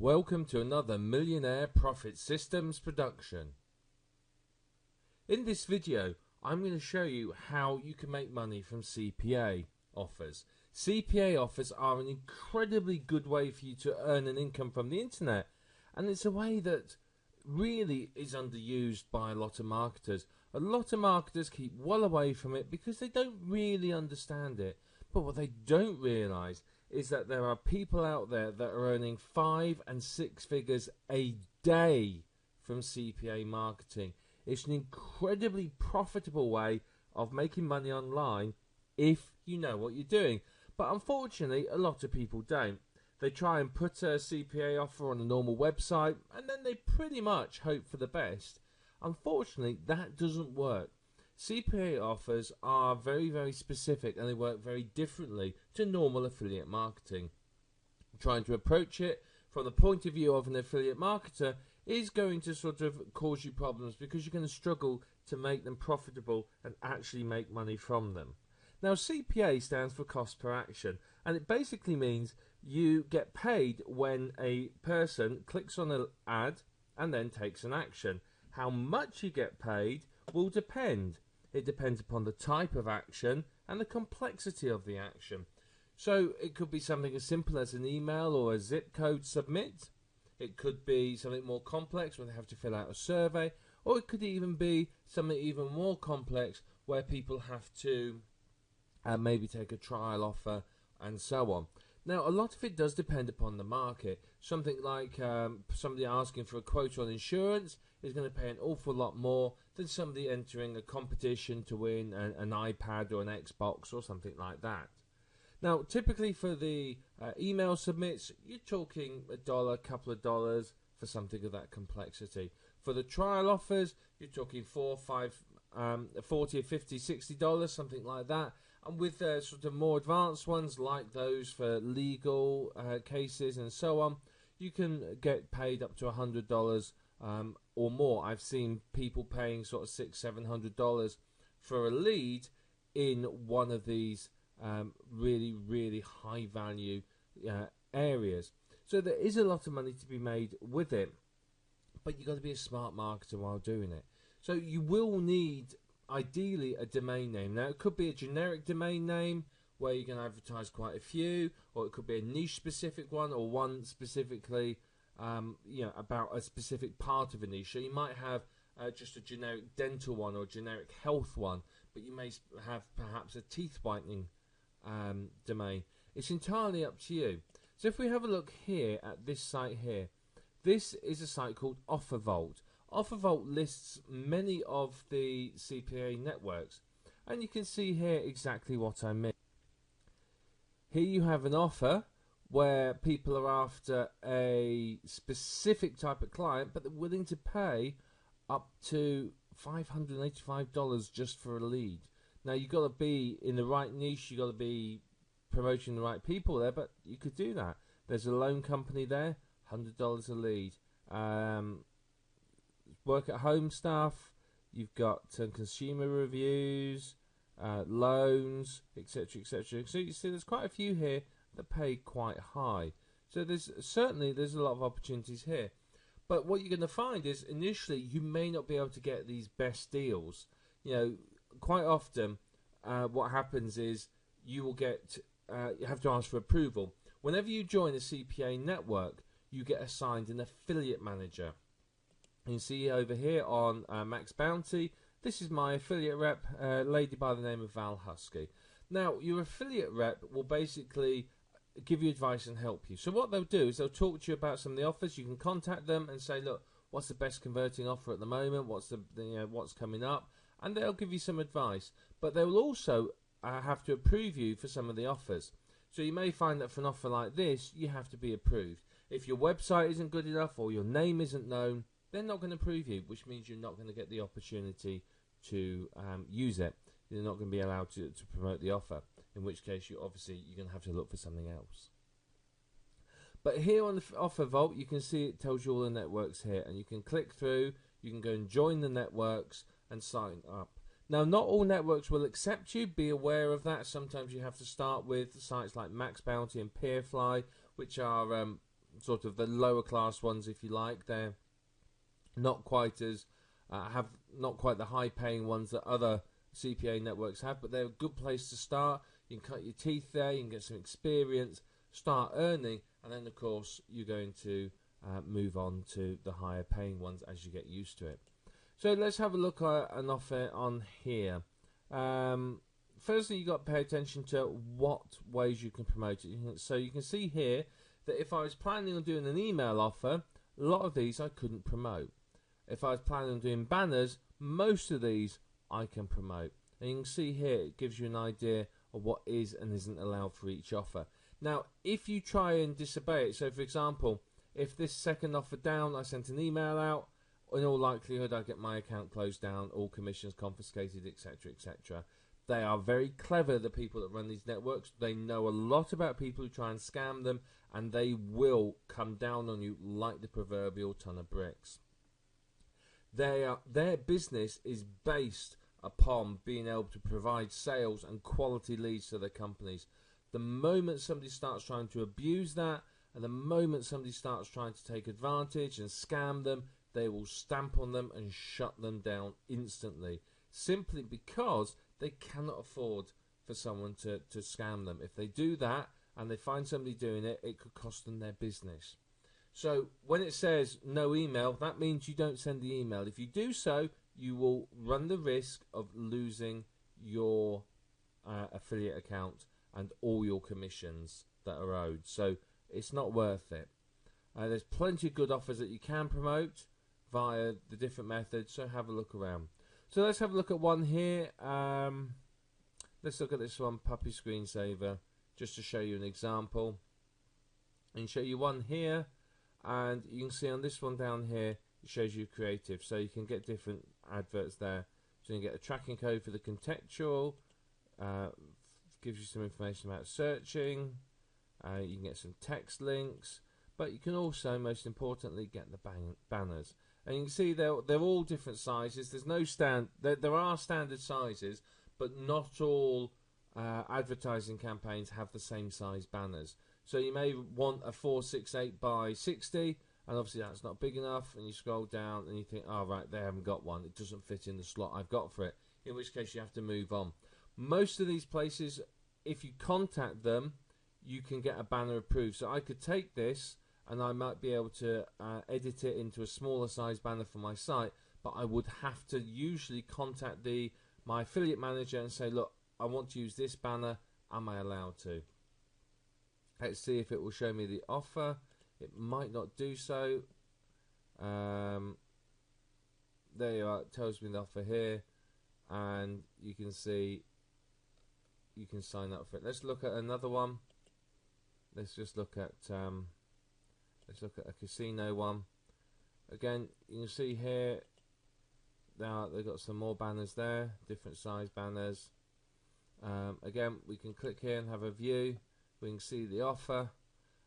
Welcome to another Millionaire Profit Systems production. In this video, I'm going to show you how you can make money from CPA offers. CPA offers are an incredibly good way for you to earn an income from the internet, and it's a way that really is underused by a lot of marketers. A lot of marketers keep well away from it because they don't really understand it. But what they don't realize is that there are people out there that are earning 5 and 6 figures a day from CPA marketing. It's an incredibly profitable way of making money online if you know what you're doing. But unfortunately, a lot of people don't. They try and put a CPA offer on a normal website and then they pretty much hope for the best. Unfortunately, that doesn't work. CPA offers are very, very specific and they work very differently to normal affiliate marketing. Trying to approach it from the point of view of an affiliate marketer is going to sort of cause you problems because you're going to struggle to make them profitable and actually make money from them. Now, CPA stands for cost per action, and it basically means you get paid when a person clicks on an ad and then takes an action. How much you get paid will depend. It depends upon the type of action and the complexity of the action. So it could be something as simple as an email or a zip code submit. It could be something more complex where they have to fill out a survey, or it could even be something even more complex where people have to maybe take a trial offer and so on. Now, a lot of it does depend upon the market. Something like somebody asking for a quote on insurance is going to pay an awful lot more than somebody entering a competition to win an iPad or an Xbox or something like that. Now, typically for the email submits, you're talking $1, couple of dollars for something of that complexity. For the trial offers, you're talking $4, $5, $40, $50, $60, something like that. And with sort of more advanced ones like those for legal cases and so on, you can get paid up to $100 or more. I've seen people paying sort of $600, $700 for a lead in one of these really, really high value areas. So there is a lot of money to be made with it, but you've got to be a smart marketer while doing it. So you will need ideally a domain name. Now, it could be a generic domain name where you can advertise quite a few, or it could be a niche specific one, or one specifically about a specific part of a niche. So you might have just a generic dental one or a generic health one, but you may have perhaps a teeth whitening domain. It's entirely up to you. So if we have a look here at this site here, this is a site called OfferVault. OfferVault lists many of the CPA networks, and you can see here exactly what I mean. Here you have an offer where people are after a specific type of client, but they're willing to pay up to $585 just for a lead. Now, you've got to be in the right niche, you've got to be promoting the right people there, but you could do that. There's a loan company there, $100 a lead. Work at home stuff, you've got consumer reviews, loans, etc., etc. So you see there's quite a few here that pay quite high. So there's a lot of opportunities here. But what you're going to find is initially you may not be able to get these best deals. You know, quite often what happens is you will get you have to ask for approval. Whenever you join a CPA network, you get assigned an affiliate manager. You can see over here on Max Bounty, this is my affiliate rep, a lady by the name of Val Husky. Now, your affiliate rep will basically give you advice and help you. So what they'll do is they'll talk to you about some of the offers. You can contact them and say, look, what's the best converting offer at the moment? What's what's coming up? And they'll give you some advice. But they will also have to approve you for some of the offers. So you may find that for an offer like this, you have to be approved. If your website isn't good enough or your name isn't known, they're not going to approve you, which means you're not going to get the opportunity to use it. You're not going to be allowed to promote the offer, in which case you're going to have to look for something else. But here on the Offer Vault, you can see it tells you all the networks here, and you can click through, you can go and join the networks and sign up. Now, not all networks will accept you. Be aware of that. Sometimes you have to start with sites like Max Bounty and Peerfly, which are sort of the lower class ones, if you like. They're not quite as have not quite the high paying ones that other CPA networks have, but they're a good place to start. You can cut your teeth there, you can get some experience, start earning, and then of course you're going to move on to the higher paying ones as you get used to it. So let's have a look at an offer on here. Firstly, you've got to pay attention to what ways you can promote it. So you can see here that if I was planning on doing an email offer, a lot of these I couldn't promote. If I was planning on doing banners, most of these I can promote. And you can see here it gives you an idea of what is and isn't allowed for each offer. Now, if you try and disobey it, so for example, if this second offer down, I sent an email out, in all likelihood I get my account closed down, all commissions confiscated, etc., etc. They are very clever, the people that run these networks. They know a lot about people who try and scam them, and they will come down on you like the proverbial ton of bricks. Their business is based upon being able to provide sales and quality leads to their companies. The moment somebody starts trying to abuse that, and the moment somebody starts trying to take advantage and scam them, they will stamp on them and shut them down instantly, simply because they cannot afford for someone to scam them. If they do that and they find somebody doing it, it could cost them their business. So when it says no email, that means you don't send the email. If you do so, you will run the risk of losing your affiliate account and all your commissions that are owed. So it's not worth it. There's plenty of good offers that you can promote via the different methods, so have a look around. So let's have a look at one here. Let's look at this one, Puppy Screensaver, just to show you an example. And show you one here, and you can see on this one down here, it shows you creative, so you can get different adverts there. So you can get a tracking code for the contextual, gives you some information about searching, you can get some text links, but you can also, most importantly, get the banners. And you can see they're all different sizes. There's no there are standard sizes, but not all advertising campaigns have the same size banners. So you may want a 468 by 60, and obviously that's not big enough, and you scroll down and you think, oh right, they haven't got one, it doesn't fit in the slot I've got for it, in which case you have to move on. Most of these places, if you contact them, you can get a banner approved. So I could take this and I might be able to edit it into a smaller size banner for my site, but I would have to usually contact my affiliate manager and say, look, I want to use this banner, am I allowed to? Let's see if it will show me the offer. It might not do so. There you are, it tells me the offer here, and you can see you can sign up for it. Let's look at another one. Let's just look at a casino one. Again, you can see here now they've got some more banners there, different size banners. Again, we can click here and have a view. We can see the offer,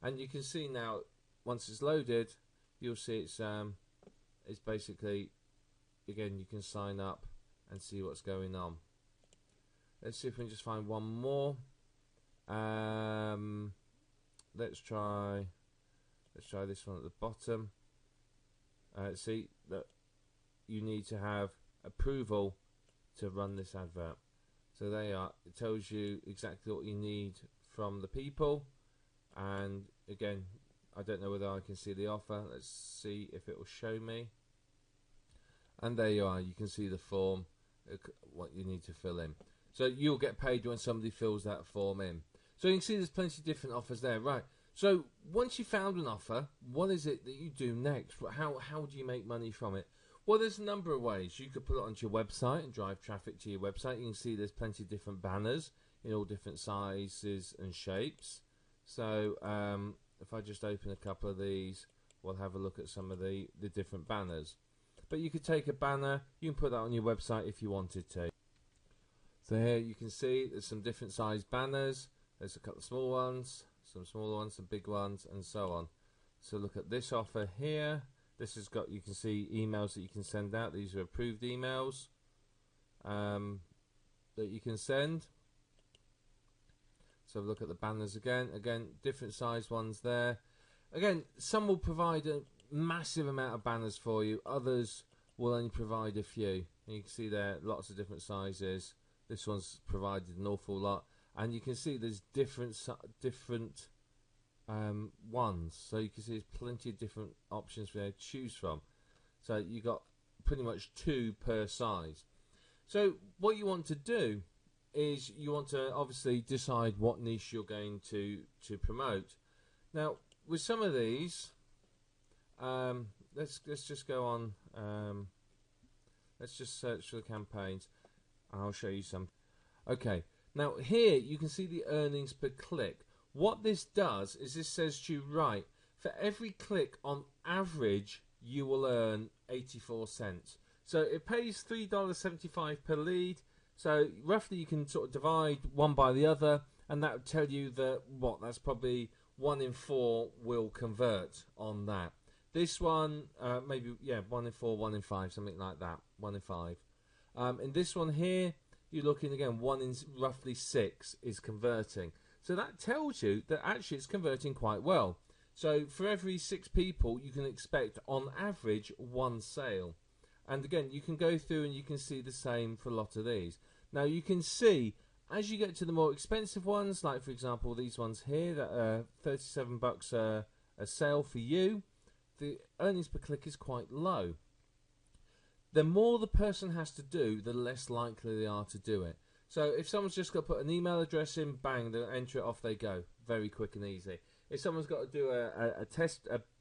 and you can see now once it's loaded, you'll see it's basically, again, you can sign up and see what's going on. Let's see if we can just find one more. Let's try this one at the bottom. See that you need to have approval to run this advert. So there you are. It tells you exactly what you need from the people. And again, I don't know whether I can see the offer. Let's see if it will show me. And there you are. You can see the form, what you need to fill in. So you'll get paid when somebody fills that form in. So you can see there's plenty of different offers there. Right. So once you found an offer, what is it that you do next? How do you make money from it? Well, there's a number of ways. You could put it onto your website and drive traffic to your website. You can see there's plenty of different banners in all different sizes and shapes. So if I just open a couple of these, we'll have a look at some of the different banners. But you could take a banner, you can put that on your website if you wanted to. So here you can see there's some different size banners. There's a couple of small ones, some smaller ones, some big ones, and so on. So look at this offer here. This has got, you can see emails that you can send out. These are approved emails that you can send. So look at the banners again. Again, different size ones there. Again, some will provide a massive amount of banners for you. Others will only provide a few. And you can see there lots of different sizes. This one's provided an awful lot, and you can see there's different ones. So you can see there's plenty of different options for you to choose from. So you got pretty much 2 per size. So what you want to do is you want to obviously decide what niche you're going to promote. Now with some of these, let's just go on. Let's just search for the campaigns, and I'll show you some. Okay, now here you can see the earnings per click. What this does is this says to you, right, for every click on average you will earn 84 cents. So it pays $3.75 per lead. So roughly you can sort of divide one by the other, and that would tell you that that's probably 1 in 4 will convert on that. This one, maybe 1 in 4, 1 in 5, something like that. 1 in 5. In this one here, you're looking again 1 in roughly 6 is converting. So that tells you that actually it's converting quite well. So for every 6 people, you can expect on average 1 sale. And again, you can go through and you can see the same for a lot of these. Now you can see as you get to the more expensive ones, like for example these ones here that are $37 a sale for you, the earnings per click is quite low. The more the person has to do, the less likely they are to do it. So if someone's just got to put an email address in, bang, they'll enter it, off they go. Very quick and easy. If someone's got to do a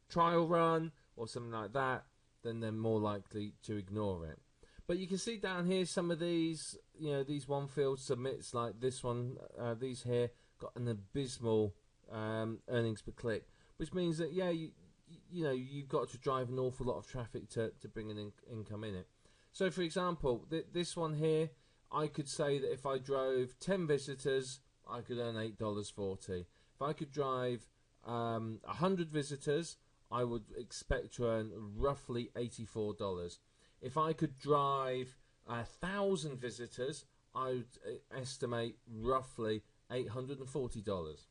trial run or something like that, then they're more likely to ignore it. But you can see down here some of these, these one field submits like this one, these here got an abysmal earnings per click, which means that you've got to drive an awful lot of traffic to bring an income in it. So for example, this one here, I could say that if I drove 10 visitors, I could earn $8.40. If I could drive 100 visitors, I would expect to earn roughly $84. If I could drive 1,000 visitors, I would estimate roughly $840.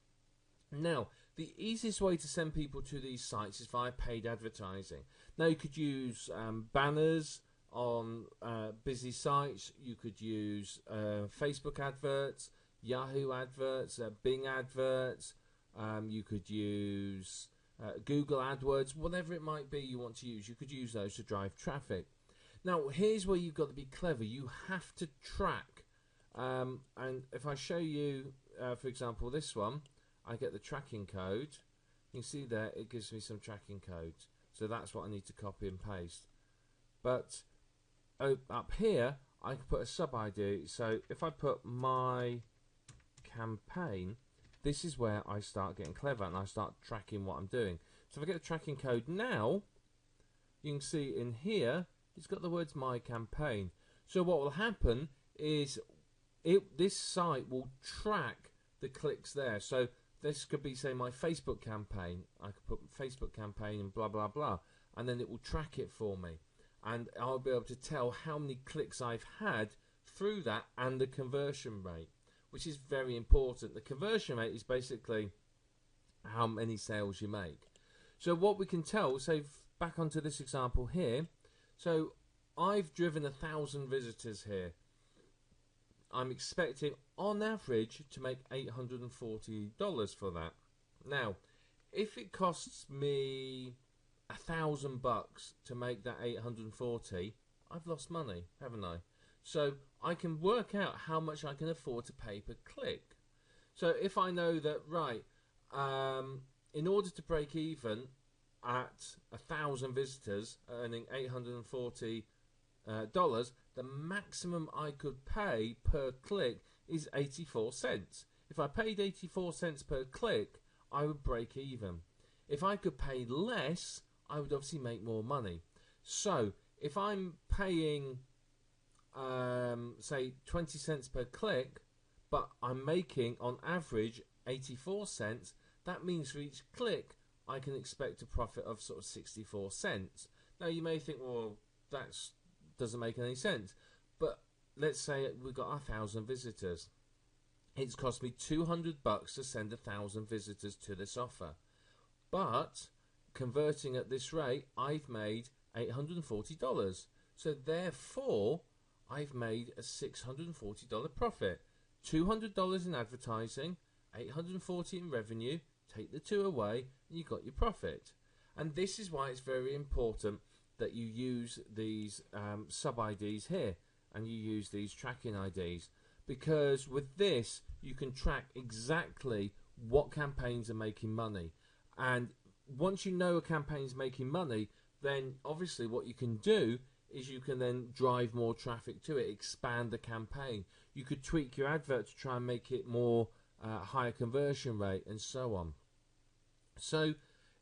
Now, the easiest way to send people to these sites is via paid advertising. Now, you could use banners on busy sites. You could use Facebook adverts, Yahoo adverts, Bing adverts. You could use Google AdWords, whatever it might be you want to use. You could use those to drive traffic. Now, here's where you've got to be clever. You have to track. And if I show you, for example, this one, I get the tracking code. You can see there, it gives me some tracking codes. So that's what I need to copy and paste. But up here, I can put a sub ID. So if I put my campaign, this is where I start getting clever and I start tracking what I'm doing. So if I get the tracking code now, you can see in here, it's got the words my campaign. So what will happen is this site will track the clicks there. So this could be, say, my Facebook campaign. I could put Facebook campaign and blah, blah, blah. And then it will track it for me. And I'll be able to tell how many clicks I've had through that and the conversion rate, which is very important. The conversion rate is basically how many sales you make. So what we can tell, say back onto this example here, so I've driven 1,000 visitors here. I'm expecting on average to make $840 for that. Now, if it costs me $1,000 to make that 840, I've lost money, haven't I? So I can work out how much I can afford to pay per click. So if I know that, right, in order to break even at 1,000 visitors earning $840, the maximum I could pay per click is 84 cents. If I paid 84 cents per click, I would break even. If I could pay less, I would obviously make more money. So if I'm paying say 20 cents per click, but I'm making on average 84 cents, that means for each click I can expect a profit of sort of 64 cents. Now you may think, well, that doesn't make any sense, but let's say we've got 1,000 visitors. It's cost me $200 to send 1,000 visitors to this offer. but converting at this rate, I've made $840. So therefore, I've made a $640 profit. $200 in advertising, $840 in revenue. Take the two away, and you got your profit. And this is why it's very important that you use these sub-IDs here, and you use these tracking IDs, because with this you can track exactly what campaigns are making money. And once you know a campaign's making money, then obviously what you can do is you can then drive more traffic to it, expand the campaign. You could tweak your advert to try and make it more higher conversion rate, and so on. So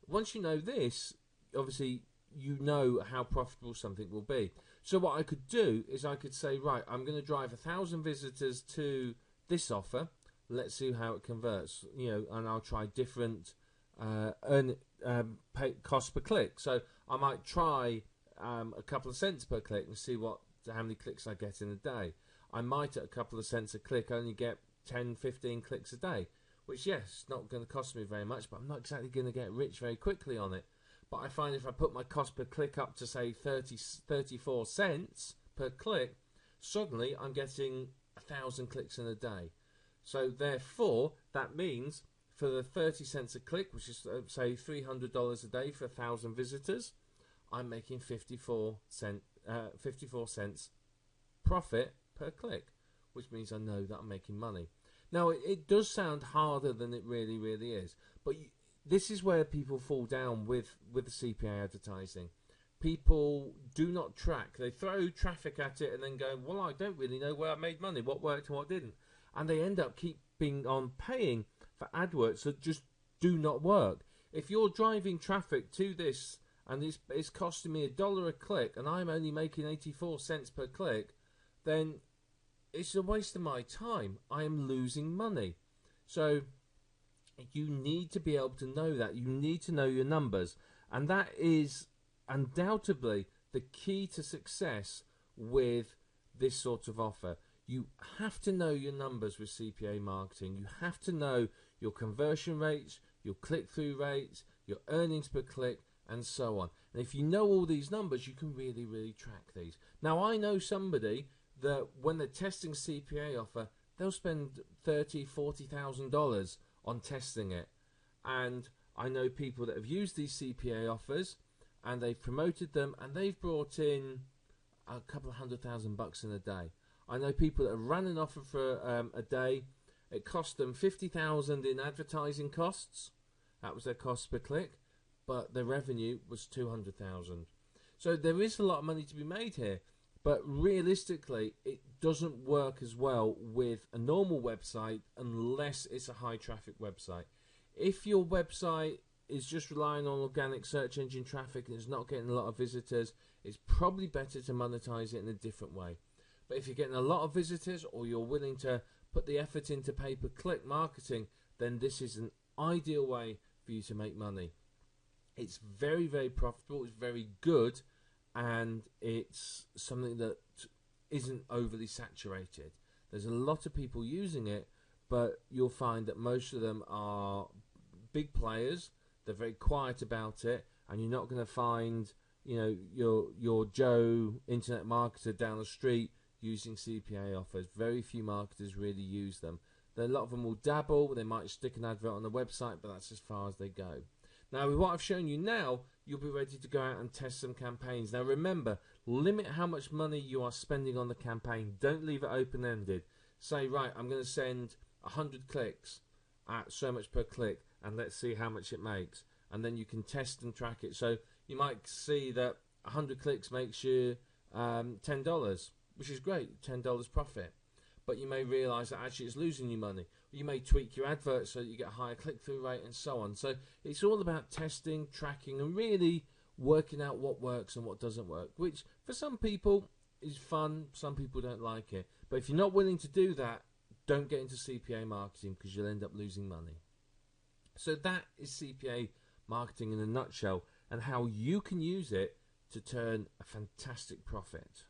once you know this, obviously you know how profitable something will be. So what I could do is I could say, right, I'm going to drive 1,000 visitors to this offer. Let's see how it converts, and I'll try different cost per click. So I might try a couple of cents per click and see how many clicks I get in a day. I might, at a couple of cents a click, only get 10, 15 clicks a day, which, yes, not going to cost me very much, but I'm not exactly going to get rich very quickly on it. But I find if I put my cost per click up to, say, 34 cents per click, suddenly I'm getting 1,000 clicks in a day. So therefore, that means for the 30 cents a click, which is, say, $300 a day for 1,000 visitors, I'm making 54 cents profit per click, which means I know that I'm making money. Now, it does sound harder than it really, really is, but this is where people fall down with the CPA advertising. People do not track. They throw traffic at it and then go, well, I don't really know where I made money, what worked and what didn't. And they end up keeping on paying for AdWords that just do not work. If you're driving traffic to this and it's costing me $1 a click and I'm only making 84 cents per click, then it's a waste of my time. I am losing money. So you need to be able to know that. You need to know your numbers. And that is undoubtedly the key to success with this sort of offer. You have to know your numbers with CPA marketing. You have to know your conversion rates, your click-through rates, your earnings per click, and so on. And if you know all these numbers, you can really, really track these. Now, I know somebody that when they're testing CPA offer, they'll spend $30,000, $40,000 on testing it. And I know people that have used these CPA offers and they've promoted them and they've brought in a couple of $100,000 in a day. I know people that have run an offer for a day. It cost them $50,000 in advertising costs. That was their cost per click, but their revenue was $200,000. So there is a lot of money to be made here, but realistically, it doesn't work as well with a normal website unless it's a high traffic website. If your website is just relying on organic search engine traffic and it's not getting a lot of visitors, it's probably better to monetize it in a different way. But if you're getting a lot of visitors or you're willing to put the effort into pay-per-click marketing, then this is an ideal way for you to make money. It's very, very profitable, it's very good, and it's something that isn't overly saturated. There's a lot of people using it, but you'll find that most of them are big players. They're very quiet about it, and you're not going to find, your Joe internet marketer down the street using CPA offers. Very few marketers really use them. A lot of them will dabble. They might stick an advert on the website, but that's as far as they go. Now, with what I've shown you now, you'll be ready to go out and test some campaigns. Now, remember, limit how much money you are spending on the campaign. Don't leave it open-ended. Say, right, I'm going to send 100 clicks at so much per click, and let's see how much it makes. And then you can test and track it. So you might see that 100 clicks makes you $10, which is great, $10 profit. But you may realise that actually it's losing you money. You may tweak your advert so that you get a higher click-through rate and so on. So it's all about testing, tracking, and really working out what works and what doesn't work, which for some people is fun, some people don't like it. But if you're not willing to do that, don't get into CPA marketing because you'll end up losing money. So that is CPA marketing in a nutshell and how you can use it to turn a fantastic profit.